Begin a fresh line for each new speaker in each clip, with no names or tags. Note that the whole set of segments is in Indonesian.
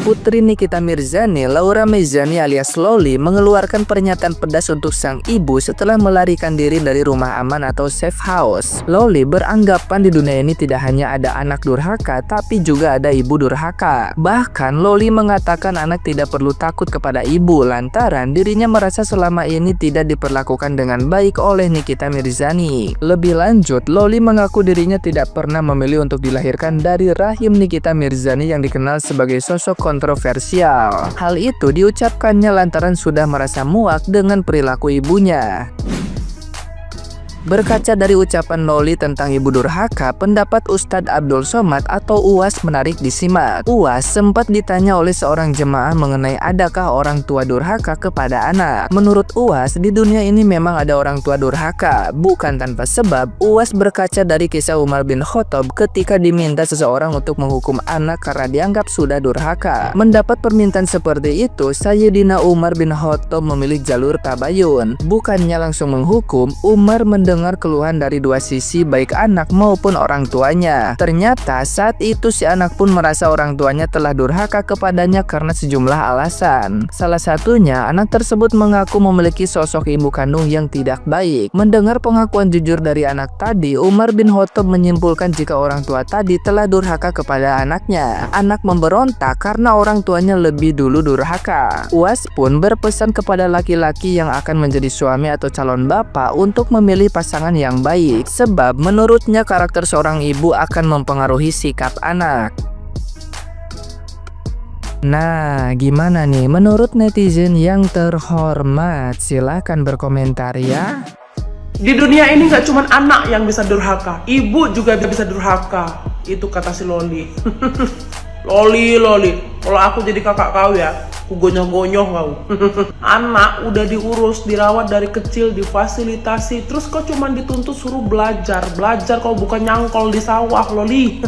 putri Nikita Mirzani, Laura Mezani alias Loli, mengeluarkan pernyataan pedas untuk sang ibu setelah melarikan diri dari rumah aman atau safe house. Loli beranggapan di dunia ini tidak hanya ada anak durhaka, tapi juga ada ibu durhaka. Bahkan Loli mengatakan anak tidak perlu takut kepada ibu lantaran dirinya merasa selama ini tidak diperlakukan dengan baik oleh Nikita Mirzani. Lebih lanjut, Loli mengaku dirinya tidak pernah memilih untuk dilahirkan dari rahim Nikita Mirzani yang dikenal sebagai sosok kontroversial. Hal itu diucapkannya lantaran sudah merasa muak dengan perilaku ibunya. Berkaca dari ucapan Loli tentang ibu durhaka, pendapat Ustadz Abdul Somad atau UAS menarik disimak. UAS sempat ditanya oleh seorang jemaah mengenai adakah orang tua durhaka kepada anak. Menurut UAS, di dunia ini memang ada orang tua durhaka. Bukan tanpa sebab, UAS berkaca dari kisah Umar bin Khattab ketika diminta seseorang untuk menghukum anak karena dianggap sudah durhaka. Mendapat permintaan seperti itu, Sayyidina Umar bin Khattab memilih jalur tabayun. Bukannya langsung menghukum, Umar mendengar keluhan dari dua sisi baik anak maupun orang tuanya. Ternyata saat itu si anak pun merasa orang tuanya telah durhaka kepadanya karena sejumlah alasan. Salah satunya, anak tersebut mengaku memiliki sosok ibu kandung yang tidak baik. Mendengar pengakuan jujur dari anak tadi, Umar bin Khattab menyimpulkan jika orang tua tadi telah durhaka kepada anaknya. Anak memberontak karena orang tuanya lebih dulu durhaka. UAS pun berpesan kepada laki-laki yang akan menjadi suami atau calon bapak untuk memilih pasangan yang baik, sebab menurutnya karakter seorang ibu akan mempengaruhi sikap anak. Nah, gimana nih menurut netizen yang terhormat? Silahkan berkomentar ya.
Di dunia ini nggak cuma anak yang bisa durhaka, ibu juga bisa durhaka. Itu kata si Loli. Loli, kalau aku jadi kakak kau ya, aku gonyoh-gonyoh kau. Anak udah diurus, dirawat dari kecil, difasilitasi, terus kau cuma dituntut suruh belajar kau bukan nyangkol di sawah, Loli.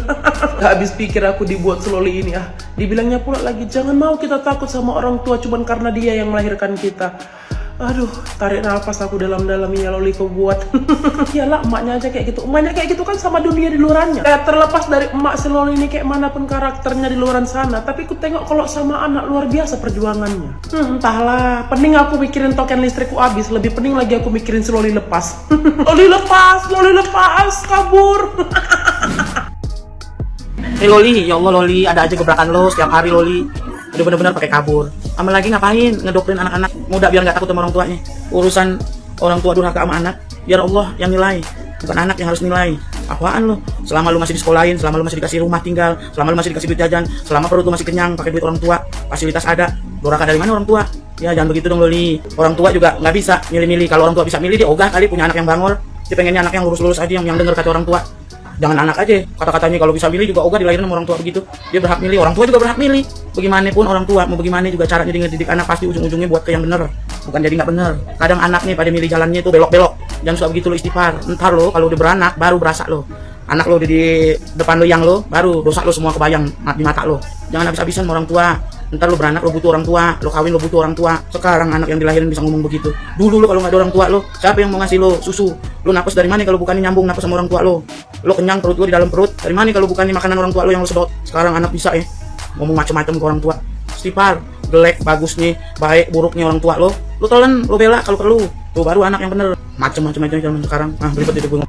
Gak habis pikir aku dibuat si Loli ini ah. Dibilangnya pula lagi, jangan mau kita takut sama orang tua cuma karena dia yang melahirkan kita. Aduh, tarik nafas aku dalam-dalam ya Loli kau buat. Iyalah emaknya aja kayak gitu. Emaknya kayak gitu kan sama dunia di luarannya. Kayak terlepas dari emak si Loli ini kayak manapun karakternya di luaran sana, tapi aku tengok kalau sama anak luar biasa perjuangannya. Entahlah, pening aku mikirin token listrikku habis, lebih pening lagi aku mikirin si Loli lepas. Loli lepas, kabur.
Hei Loli, ya Allah Loli, ada aja gebrakan lo setiap hari Loli. Udah bener-bener pakai kabur. Sama lagi ngapain ngedoktrin anak-anak muda biar nggak takut sama orang tuanya. Urusan orang tua durhaka sama anak, biar Allah yang nilai, bukan anak yang harus nilai. Apaan lo? Selama lu masih disekolahin, selama lu masih dikasih rumah tinggal, selama lu masih dikasih duit jajan, selama perut lu masih kenyang pakai duit orang tua, fasilitas ada, durhaka dari mana orang tua? Ya jangan begitu dong Loli. Orang tua juga nggak bisa milih-milih. Kalau orang tua bisa milih, dia ogah kali punya anak yang bangor. Dia pengennya anak yang lurus-lurus aja, yang denger kata orang tua. Jangan anak aja, kata-katanya kalau bisa milih juga ogah dilahirin sama orang tua begitu. Dia berhak milih, orang tua juga berhak milih. Bagaimanapun orang tua, mau bagaimana juga caranya dia ngedidik anak pasti ujung-ujungnya buat ke yang bener, bukan jadi nggak bener. Kadang anaknya pada milih jalannya itu belok-belok. Jangan suka begitu lo istighfar. Ntar lo kalau udah beranak baru berasa lo. Anak lo di depan lo yang lo, baru dosa lo semua kebayang di mata lo. Jangan habis-habisan sama orang tua. Ntar lo beranak lo butuh orang tua, lo kawin lo butuh orang tua. Sekarang anak yang dilahirin bisa ngomong begitu. Dulu lo kalau nggak ada orang tua lo, siapa yang mau ngasih lo susu? Lo napas dari mana kalau bukannya nyambung napas sama orang tua lo? Lo kenyang perut lo di dalam perut, dari mana kalau bukannya makanan orang tua lo yang lo sedot? Sekarang anak bisa ngomong macam-macam ke orang tua. Istighfar, jelek, bagusnya, baik, buruknya orang tua lo telan, lo bela kalau perlu. Tuh baru anak yang bener. Macam-macam zaman sekarang. Nah, berikut itu gue.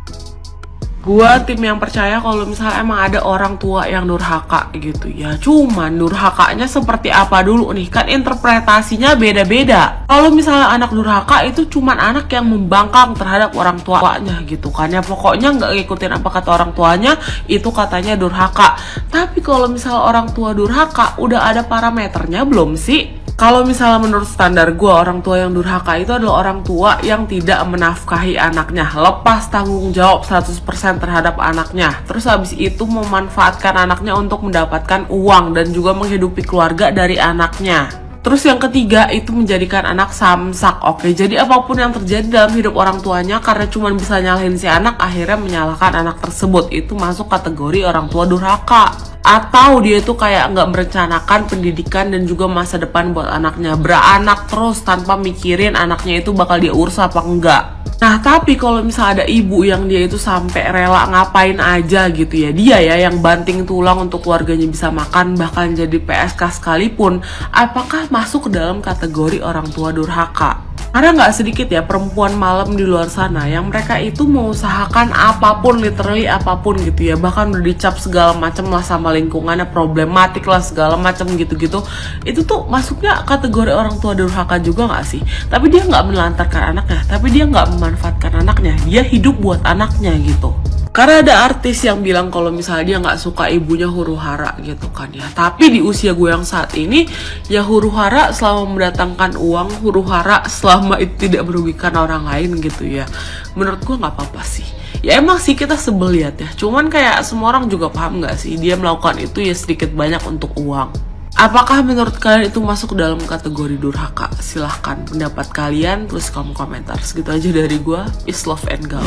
Gua tim yang percaya kalau misalnya emang ada orang tua yang durhaka gitu ya. Cuman durhakanya seperti apa dulu nih, kan interpretasinya beda-beda. Kalau misalnya anak durhaka itu cuman anak yang membangkang terhadap orang tuanya gitu kan ya. Pokoknya nggak ngikutin apa kata orang tuanya, itu katanya durhaka. Tapi kalau misalnya orang tua durhaka, udah ada parameternya belum sih? Kalau misalnya menurut standar gue, orang tua yang durhaka itu adalah orang tua yang tidak menafkahi anaknya, lepas tanggung jawab 100% terhadap anaknya. Terus habis itu memanfaatkan anaknya untuk mendapatkan uang dan juga menghidupi keluarga dari anaknya. Terus yang ketiga itu menjadikan anak samsak. Oke, jadi apapun yang terjadi dalam hidup orang tuanya karena cuma bisa nyalahin si anak, akhirnya menyalahkan anak tersebut. Itu masuk kategori orang tua durhaka. Atau dia itu kayak nggak merencanakan pendidikan dan juga masa depan buat anaknya, beranak terus tanpa mikirin anaknya itu bakal dia urus apa enggak. Nah, tapi kalau misalnya ada ibu yang dia itu sampai rela ngapain aja gitu ya, dia ya yang banting tulang untuk keluarganya bisa makan, bahkan jadi PSK sekalipun, apakah masuk ke dalam kategori orang tua durhaka? Karena nggak sedikit ya perempuan malam di luar sana yang mereka itu mengusahakan apapun, literally apapun gitu ya, bahkan udah dicap segala macam lah sama lingkungannya, problematik lah segala macam gitu-gitu. Itu tuh masuknya kategori orang tua durhaka juga nggak sih? Tapi dia nggak menelantarkan anaknya, tapi dia nggak memanfaatkan anaknya, dia hidup buat anaknya gitu. Karena ada artis yang bilang kalau misalnya dia nggak suka ibunya huru-hara gitu kan ya. Tapi di usia gue yang saat ini, ya huru-hara selama mendatangkan uang, huru-hara selama itu tidak merugikan orang lain gitu ya. Menurut gue nggak apa-apa sih. Ya emang sih kita sebel lihat ya. Cuman kayak semua orang juga paham nggak sih dia melakukan itu ya sedikit banyak untuk uang. Apakah menurut kalian itu masuk dalam kategori durhaka? Silahkan pendapat kalian, tulis kolom komentar. Segitu aja dari gue. Peace, love, and go.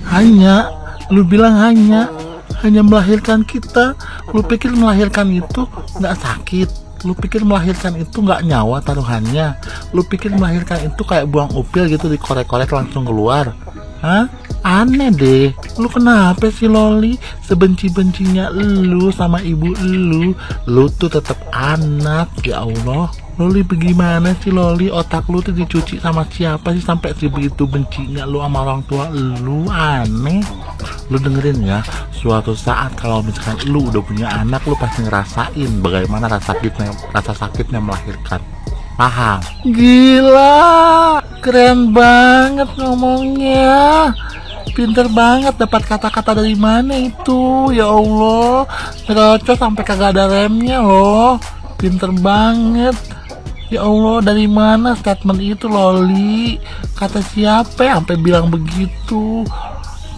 Hanya, lu bilang hanya melahirkan kita. Lu pikir melahirkan itu nggak sakit? Lu pikir melahirkan itu nggak nyawa taruhannya? Lu pikir melahirkan itu kayak buang upil gitu, dikorek-korek langsung keluar? Hah? Aneh deh. Lu kenapa sih Loli? Sebenci-bencinya lu sama ibu lu tuh tetap anak, ya Allah. Loli bagaimana sih Loli? Otak lu tuh dicuci sama siapa sih sampai sebegitu bencinya lu sama orang tua lu? Aneh. Lu dengerin ya, suatu saat kalau misalkan lu udah punya anak, lu pasti ngerasain bagaimana rasa sakitnya melahirkan. Paham? Gila, keren banget ngomongnya. Pinter banget, dapat kata-kata dari mana itu? Ya Allah, nyerocos sampai kagak ada remnya loh. Pinter banget. Ya Allah, dari mana statement itu Loli? Kata siapa ya sampai bilang begitu?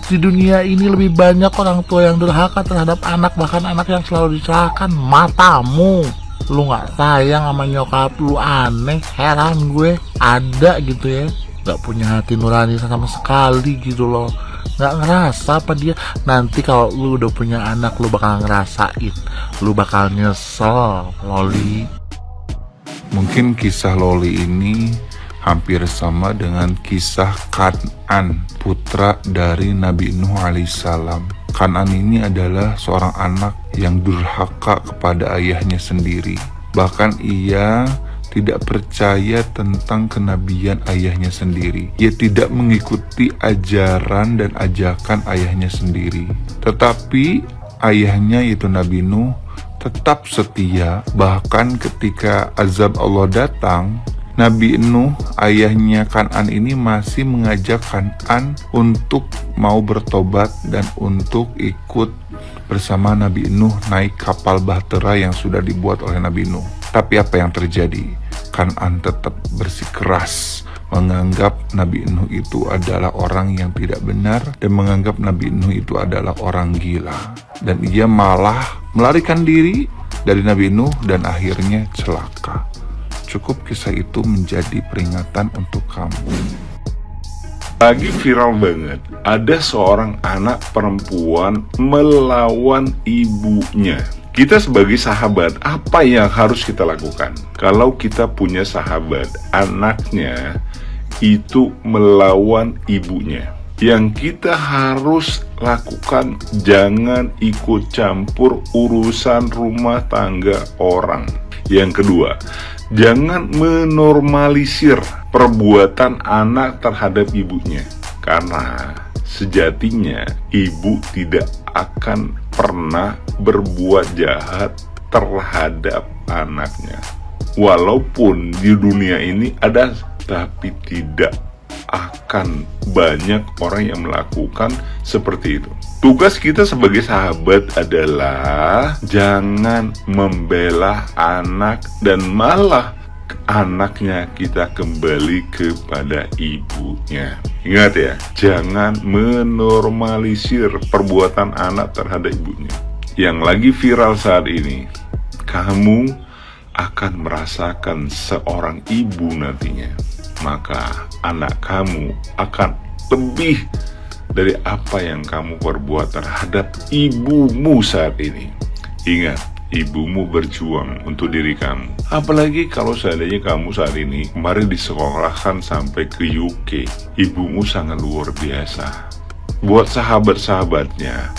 Di dunia ini lebih banyak orang tua yang durhaka terhadap anak, bahkan anak yang selalu disalahkan. Matamu, lu gak sayang sama nyokap lu, aneh. Heran gue, ada gitu ya, gak punya hati nurani sama sekali gitu loh. Gak ngerasa apa dia? Nanti kalau lu udah punya anak, lu bakal ngerasain, lu bakal nyesel Loli.
Mungkin kisah Loli ini hampir sama dengan kisah Kan'an, putra dari Nabi Nuh alaihissalam. Kan'an ini adalah seorang anak yang durhaka kepada ayahnya sendiri. Bahkan ia tidak percaya tentang kenabian ayahnya sendiri. Ia tidak mengikuti ajaran dan ajakan ayahnya sendiri. Tetapi ayahnya, yaitu Nabi Nuh, tetap setia. Bahkan ketika azab Allah datang, Nabi Nuh, ayahnya Kan'an ini masih mengajak Kan'an untuk mau bertobat dan untuk ikut bersama Nabi Nuh naik kapal bahtera yang sudah dibuat oleh Nabi Nuh. Tapi apa yang terjadi? Kan'an tetap bersikeras menganggap Nabi Nuh itu adalah orang yang tidak benar dan menganggap Nabi Nuh itu adalah orang gila. Dan ia malah melarikan diri dari Nabi Nuh dan akhirnya celaka. Cukup kisah itu menjadi peringatan untuk kamu.
Lagi viral banget, ada seorang anak perempuan melawan ibunya. Kita sebagai sahabat, apa yang harus kita lakukan? Kalau kita punya sahabat, anaknya itu melawan ibunya, yang kita harus lakukan, jangan ikut campur urusan rumah tangga orang. Yang kedua, jangan menormalisir perbuatan anak terhadap ibunya, karena sejatinya ibu tidak akan pernah berbuat jahat terhadap anaknya. Walaupun di dunia ini ada, tapi tidak akan banyak orang yang melakukan seperti itu. Tugas kita sebagai sahabat adalah jangan membela anak dan malah anaknya kita kembali kepada ibunya. Ingat ya, jangan menormalisir perbuatan anak terhadap ibunya. Yang lagi viral saat ini, kamu akan merasakan seorang ibu nantinya. Maka anak kamu akan lebih dari apa yang kamu perbuat terhadap ibumu saat ini. Ingat, ibumu berjuang untuk diri kamu. Apalagi kalau seandainya kamu saat ini kemarin disekolahkan sampai ke UK, ibumu sangat luar biasa. Buat sahabat-sahabatnya,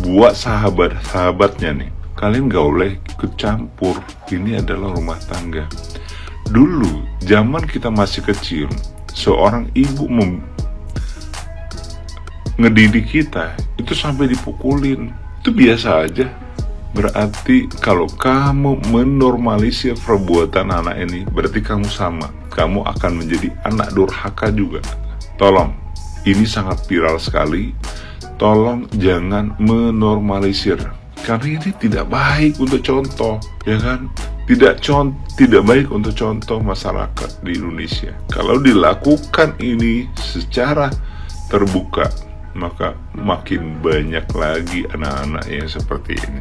buat sahabat-sahabatnya nih, kalian gak boleh ikut campur. Ini adalah rumah tangga. Dulu, zaman kita masih kecil, seorang ibu ngedidik kita, itu sampai dipukulin. Itu biasa aja. Berarti kalau kamu menormalisir perbuatan anak ini, berarti kamu sama. Kamu akan menjadi anak durhaka juga. Tolong, ini sangat viral sekali. Tolong jangan menormalisir. Karena ini tidak baik untuk contoh, ya kan? Tidak baik untuk contoh masyarakat di Indonesia. Kalau dilakukan ini secara terbuka, maka makin banyak lagi anak-anak yang seperti ini.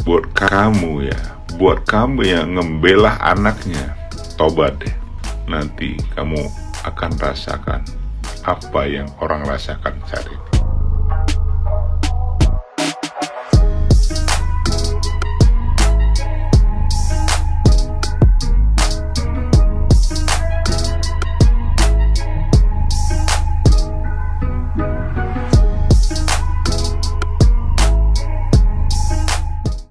Buat kamu ya, buat kamu yang ngembelah anaknya, tobat deh. Nanti kamu akan rasakan apa yang orang rasakan saat ini.